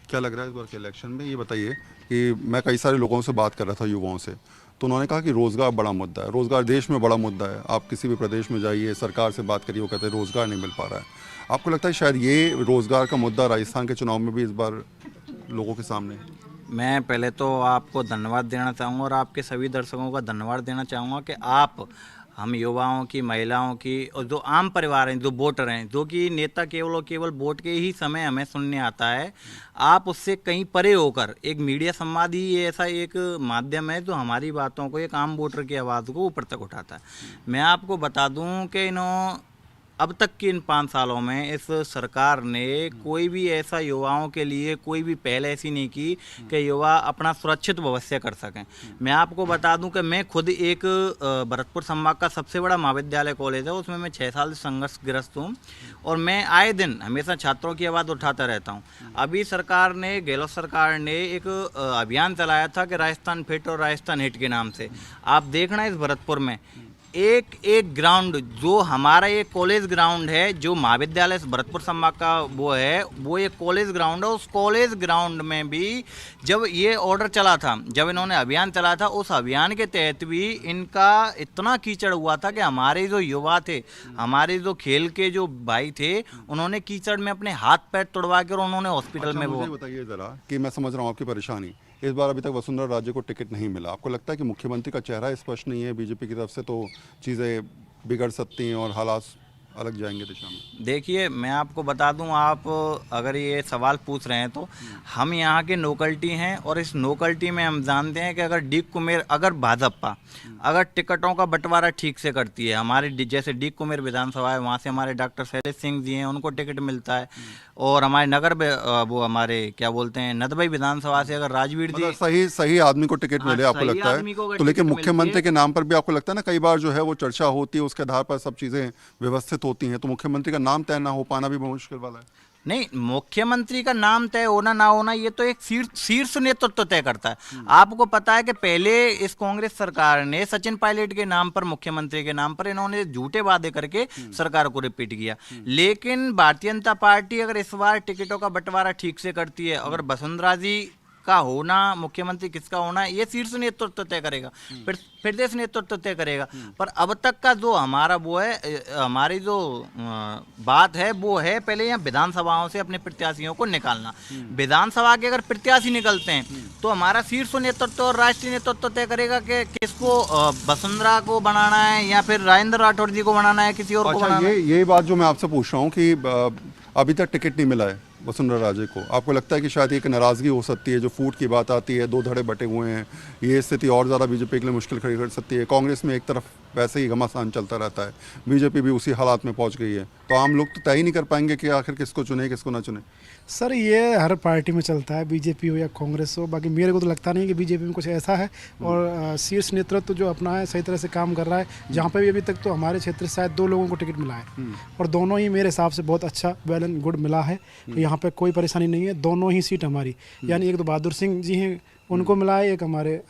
क्या लग रहा है इस बार के इलेक्शन में? ये बताइए कि मैं कई सारे लोगों से बात कर रहा था, युवाओं से, तो उन्होंने कहा कि रोज़गार बड़ा मुद्दा है, रोज़गार देश में बड़ा मुद्दा है। आप किसी भी प्रदेश में जाइए, सरकार से बात करिए, वो कहते हैं रोज़गार नहीं मिल पा रहा है। आपको लगता है शायद ये रोज़गार का मुद्दा राजस्थान के चुनाव में भी इस बार लोगों के सामने है? मैं पहले तो आपको धन्यवाद देना चाहूँगा और आपके सभी दर्शकों का धन्यवाद देना चाहूँगा कि आप हम युवाओं की, महिलाओं की और जो आम परिवार हैं, जो वोटर हैं, जो कि नेता केवल और केवल वोट के ही समय हमें सुनने आता है, आप उससे कहीं परे होकर एक मीडिया संवाद ही ये ऐसा एक माध्यम है जो हमारी बातों को, एक आम वोटर की आवाज़ को ऊपर तक उठाता है। मैं आपको बता दूं कि अब तक के इन 5 सालों में इस सरकार ने कोई भी ऐसा युवाओं के लिए कोई भी पहल ऐसी नहीं की कि युवा अपना सुरक्षित भविष्य कर सकें। मैं आपको बता दूं कि मैं खुद एक भरतपुर संभाग का सबसे बड़ा महाविद्यालय कॉलेज है, उसमें मैं 6 साल से संघर्षग्रस्त हूं और मैं आए दिन हमेशा छात्रों की आवाज़ उठाता रहता हूं। अभी सरकार ने, गहलोत सरकार ने एक अभियान चलाया था कि राजस्थान फिट और राजस्थान हिट के नाम से। आप देखना इस भरतपुर में एक एक ग्राउंड, जो हमारा एक कॉलेज ग्राउंड है, जो महाविद्यालय भरतपुर संभाग का वो है, वो एक कॉलेज ग्राउंड है। उस कॉलेज ग्राउंड में भी जब ये ऑर्डर चला था, जब इन्होंने अभियान चला था, उस अभियान के तहत भी इनका इतना कीचड़ हुआ था कि हमारे जो युवा थे, हमारे जो खेल के जो भाई थे, उन्होंने कीचड़ में अपने हाथ पैर तुड़वा कर उन्होंने हॉस्पिटल अच्छा, में मुझे वो। बताइए ज़रा कि मैं समझ रहा हूँ आपकी परेशानी। इस बार अभी तक वसुंधरा राजे को टिकट नहीं मिला। आपको लगता है कि मुख्यमंत्री का चेहरा स्पष्ट नहीं है बीजेपी की तरफ से, तो चीज़ें बिगड़ सकती हैं और हालात अलग जाएंगे दिशा में? देखिए, मैं आपको बता दूं, आप अगर ये सवाल पूछ रहे हैं तो हम यहाँ के लोकलिटी हैं और इस लोकलिटी में हम जानते हैं कि अगर डी कुमेर, अगर भाजपा अगर टिकटों का बंटवारा ठीक से करती है, हमारे जैसे डी कुमेर विधानसभा है, वहाँ से हमारे डॉक्टर शैलेश सिंह जी हैं, उनको टिकट मिलता है। और हमारे वो हमारे क्या बोलते हैं, नदबई विधानसभा से अगर राजवीर जी, मतलब सही सही आदमी को टिकट हाँ, मिले आपको सही लगता है? आदमी को अगर तो लेकिन टिकट मिलती मुख्यमंत्री है। के नाम पर भी आपको लगता है ना, कई बार जो है वो चर्चा होती है, उसके आधार पर सब चीज़ें व्यवस्थित होती हैं, तो मुख्यमंत्री का नाम तय ना हो पाना भी बहुत मुश्किल वाला है। नहीं, मुख्यमंत्री का नाम तय होना ना होना ये तो एक शीर्ष नेतृत्व तय करता है। आपको पता है कि पहले इस कांग्रेस सरकार ने सचिन पायलट के नाम पर, मुख्यमंत्री के नाम पर इन्होंने झूठे वादे करके सरकार को रिपीट किया। लेकिन भारतीय जनता पार्टी अगर इस बार टिकटों का बंटवारा ठीक से करती है, अगर वसुंधरा जी का होना, मुख्यमंत्री किसका होना, ये शीर्ष नेतृत्व तय करेगा, फिर प्रदेश नेतृत्व तय करेगा। पर अब तक का जो हमारा वो है, हमारी जो बात है वो है पहले यहाँ विधानसभाओं से अपने प्रत्याशियों को निकालना। विधानसभा के अगर प्रत्याशी निकलते हैं तो हमारा शीर्ष नेतृत्व और राष्ट्रीय नेतृत्व तय करेगा कि किसको वसुंधरा को बनाना है या फिर राजेंद्र राठौर जी को बनाना है, किसी और को अच्छा, बनाना है। ये बात जो मैं आपसे पूछ रहा हूँ कि अभी तक टिकट नहीं मिला है वसुंधरा राजे को, आपको लगता है कि शायद एक नाराज़गी हो सकती है? जो फूट की बात आती है, दो धड़े बटे हुए हैं, ये स्थिति और ज़्यादा बीजेपी के लिए मुश्किल खड़ी कर सकती है। कांग्रेस में एक तरफ वैसे ही घमासान चलता रहता है, बीजेपी भी उसी हालात में पहुंच गई है, तो आम लोग तो तय ही नहीं कर पाएंगे कि आखिर किसको चुने किसको ना चुने। सर, ये हर पार्टी में चलता है, बीजेपी हो या कांग्रेस हो। बाकी मेरे को तो लगता नहीं कि बीजेपी में कुछ ऐसा है। और शीर्ष नेतृत्व जो अपना है सही तरह से काम कर रहा है। जहाँ पे भी अभी तक तो हमारे क्षेत्र से शायद 2 लोगों को टिकट मिला है और दोनों ही मेरे हिसाब से बहुत अच्छा, वेल एंड गुड मिला है। तो यहाँ पे कोई परेशानी नहीं है, दोनों ही सीट हमारी, यानी एक तो बहादुर सिंह जी हैं, उनको मिला है, एक हमारे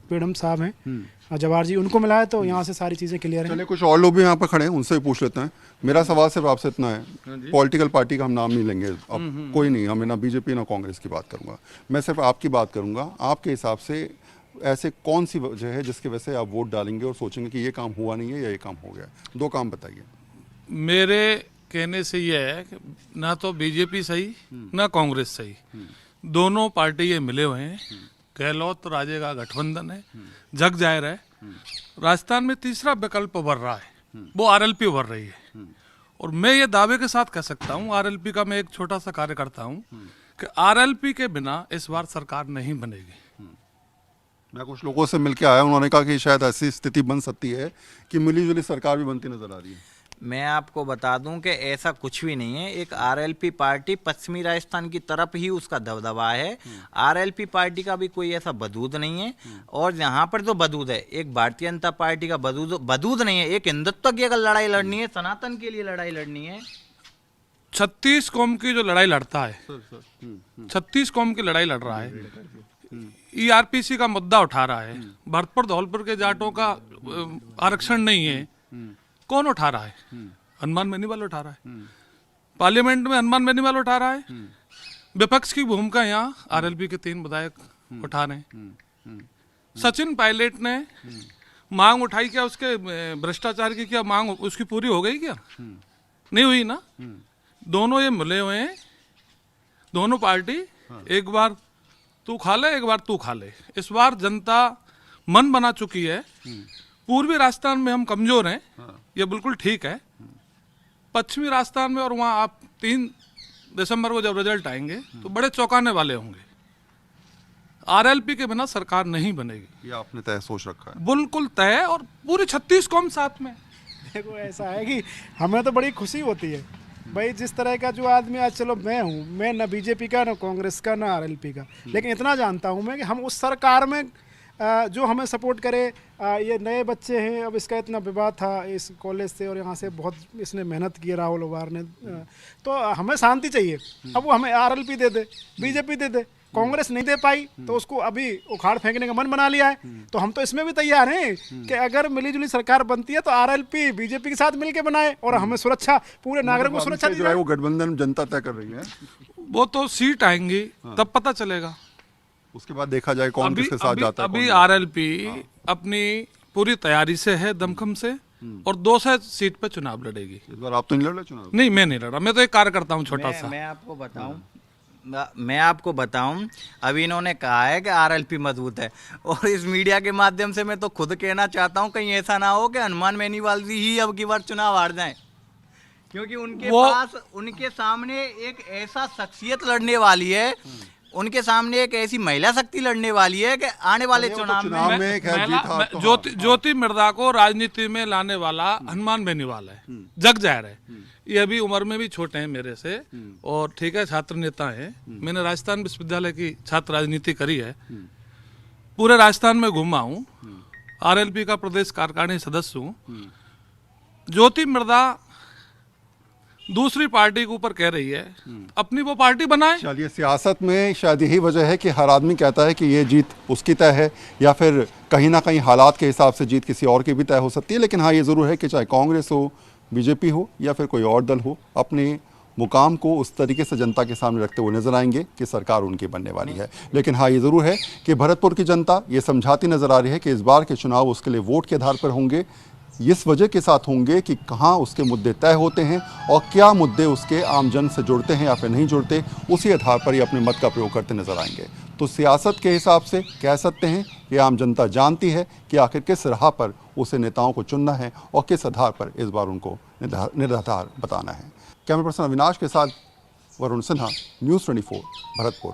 पेडम साहब हैं जवाहर जी, उनको मिला है। तो यहाँ से सारी चीज़ें क्लियर हैं। चलिए, कुछ और लोग भी यहाँ पर खड़े हैं, उनसे भी पूछ लेते हैं। मेरा सवाल सिर्फ आपसे इतना है, पॉलिटिकल पार्टी का हम नाम नहीं लेंगे अब, कोई नहीं, हमें ना बीजेपी ना कांग्रेस की बात करूंगा, मैं सिर्फ आपकी बात करूंगा। आपके हिसाब से ऐसे कौन सी वजह है जिसकी वजह से आप वोट डालेंगे और सोचेंगे कि ये काम हुआ नहीं है या ये काम हो गया? 2 काम बताइए। मेरे कहने से ये है कि ना तो बीजेपी सही ना कांग्रेस सही, दोनों पार्टी ये मिले हुए हैं। गहलोत राजे का गठबंधन है, जग जाहिर है। राजस्थान में तीसरा विकल्प उभर रहा है, वो आरएलपी उभर रही है। और मैं ये दावे के साथ कह सकता हूँ, आरएलपी का मैं एक छोटा सा कार्यकर्ता हूँ, कि आरएलपी के बिना इस बार सरकार नहीं बनेगी। मैं कुछ लोगों से मिलकर आया, उन्होंने कहा कि शायद ऐसी स्थिति बन सकती है कि मिलीजुली सरकार भी बनती नजर आ रही है। मैं आपको बता दूं कि ऐसा कुछ भी नहीं है। एक आरएलपी पार्टी पश्चिमी राजस्थान की तरफ ही उसका दबदबा है। आरएलपी पार्टी का भी कोई ऐसा बदूद नहीं है। और यहाँ पर जो बदूद है, एक भारतीय जनता पार्टी का बदूद नहीं है। एक हिंदुत्व की अगर लड़ाई लड़नी है, सनातन के लिए लड़ाई लड़नी है, 36 कौम की जो लड़ाई लड़ता है, 36 कौम की लड़ाई लड़ रहा है, ईआरपीसी का मुद्दा उठा रहा है, भरतपुर धौलपुर के जाटों का आरक्षण नहीं है, कौन उठा रहा है? हनुमान बेनीवाल उठा रहा है। पार्लियामेंट में हनुमान बेनीवाल उठा रहा है। विपक्ष की भूमिका यहाँ आरएलपी के 3 विधायक उठा रहे हैं। सचिन पायलट ने मांग उठाई, क्या उसके भ्रष्टाचार की क्या मांग उसकी पूरी हो गई क्या? नहीं हुई ना। दोनों ये मिले हुए हैं, दोनों पार्टी, एक बार तू खा ले, एक बार तू खा ले। इस बार जनता मन बना चुकी है। पूर्वी राजस्थान में हम कमजोर हैं, ये बिल्कुल ठीक है। पश्चिमी राजस्थान में और वहाँ आप 3 दिसंबर को जब रिजल्ट आएंगे तो बड़े चौंकाने वाले होंगे। आरएलपी के बिना सरकार नहीं बनेगी, ये आपने तय सोच रखा है? बिल्कुल तय, और पूरे 36 कौम साथ में। देखो ऐसा है कि हमें तो बड़ी खुशी होती है भाई, जिस तरह का जो आदमी आज, चलो मैं हूँ, मैं ना बीजेपी का, ना कांग्रेस का, ना आरएलपी का, लेकिन इतना जानता हूँ मैं कि हम उस सरकार में जो हमें सपोर्ट करे, ये नए बच्चे हैं, अब इसका इतना विवाद था इस कॉलेज से और यहाँ से बहुत इसने मेहनत की राहुल उबार ने, तो हमें शांति चाहिए। अब वो हमें आरएलपी दे दे, बीजेपी दे दे, कांग्रेस नहीं दे पाई तो उसको अभी उखाड़ फेंकने का मन बना लिया है। तो हम तो इसमें भी तैयार हैं कि अगर मिलीजुली सरकार बनती है तो आरएलपी बीजेपी के साथ मिलकर बनाए और हमें सुरक्षा, पूरे नागरिकों को सुरक्षा दी जो है वो गठबंधन जनता तय कर रही है, वो तो सीट आएंगी तब पता चलेगा, उसके बाद देखा जाए कौन किसके साथ जाता है। अभी आरएलपी अपनी पूरी तैयारी से है, दमखम से, और 200 सीट पे चुनाव लड़ेगी। इस बार आप तो नहीं लड़ रहे चुनाव? नहीं, मैं नहीं लड़ रहा, मैं तो एक कार्यकर्ता हूँ छोटा सा। मैं आपको बताऊं, अभी इन्होंने कहा है कि आरएलपी मजबूत है, और इस मीडिया के माध्यम से मैं तो खुद कहना चाहता हूं कहीं ऐसा ना हो कि हनुमान बेनीवाल जी ही अब की बार चुनाव हार जाएं, क्योंकि उनके सामने एक ऐसा शख्सियत लड़ने वाली है, उनके सामने एक ऐसी महिला शक्ति लड़ने वाली है कि आने वाले चुनाव में ज्योति मिर्धा को राजनीति में लाने वाला हनुमान बेनीवाल है, जग जाहिर है। ये अभी उम्र में भी छोटे हैं मेरे से, और ठीक है, छात्र नेता हैं। मैंने राजस्थान विश्वविद्यालय की छात्र राजनीति करी है, पूरे राजस्थान में घूमा हूँ, आरएलपी का प्रदेश कार्यकारिणी सदस्य हूँ। ज्योति मिर्धा दूसरी पार्टी के ऊपर कह रही है, अपनी वो पार्टी बनाए। चलिए, सियासत में शायद यही वजह है कि हर आदमी कहता है कि ये जीत उसकी तय है, या फिर कहीं ना कहीं हालात के हिसाब से जीत किसी और की भी तय हो सकती है। लेकिन हाँ, ये ज़रूर है कि चाहे कांग्रेस हो, बीजेपी हो, या फिर कोई और दल हो, अपने मुकाम को उस तरीके से जनता के सामने रखते हुए नजर आएंगे कि सरकार उनकी बनने वाली है। लेकिन हाँ, ये ज़रूर है कि भरतपुर की जनता ये समझाती नजर आ रही है कि इस बार के चुनाव उसके लिए वोट के आधार पर होंगे, इस वजह के साथ होंगे कि कहाँ उसके मुद्दे तय होते हैं और क्या मुद्दे उसके आमजन से जुड़ते हैं या फिर नहीं जुड़ते, उसी आधार पर ही अपने मत का प्रयोग करते नजर आएंगे। तो सियासत के हिसाब से कह सकते हैं कि आम जनता जानती है कि आखिर किस राह पर उसे नेताओं को चुनना है और किस आधार पर इस बार उनको निर्धार बताना है। कैमरा पर्सन अविनाश के साथ वरुण सिन्हा, न्यूज़ 24, भरतपुर।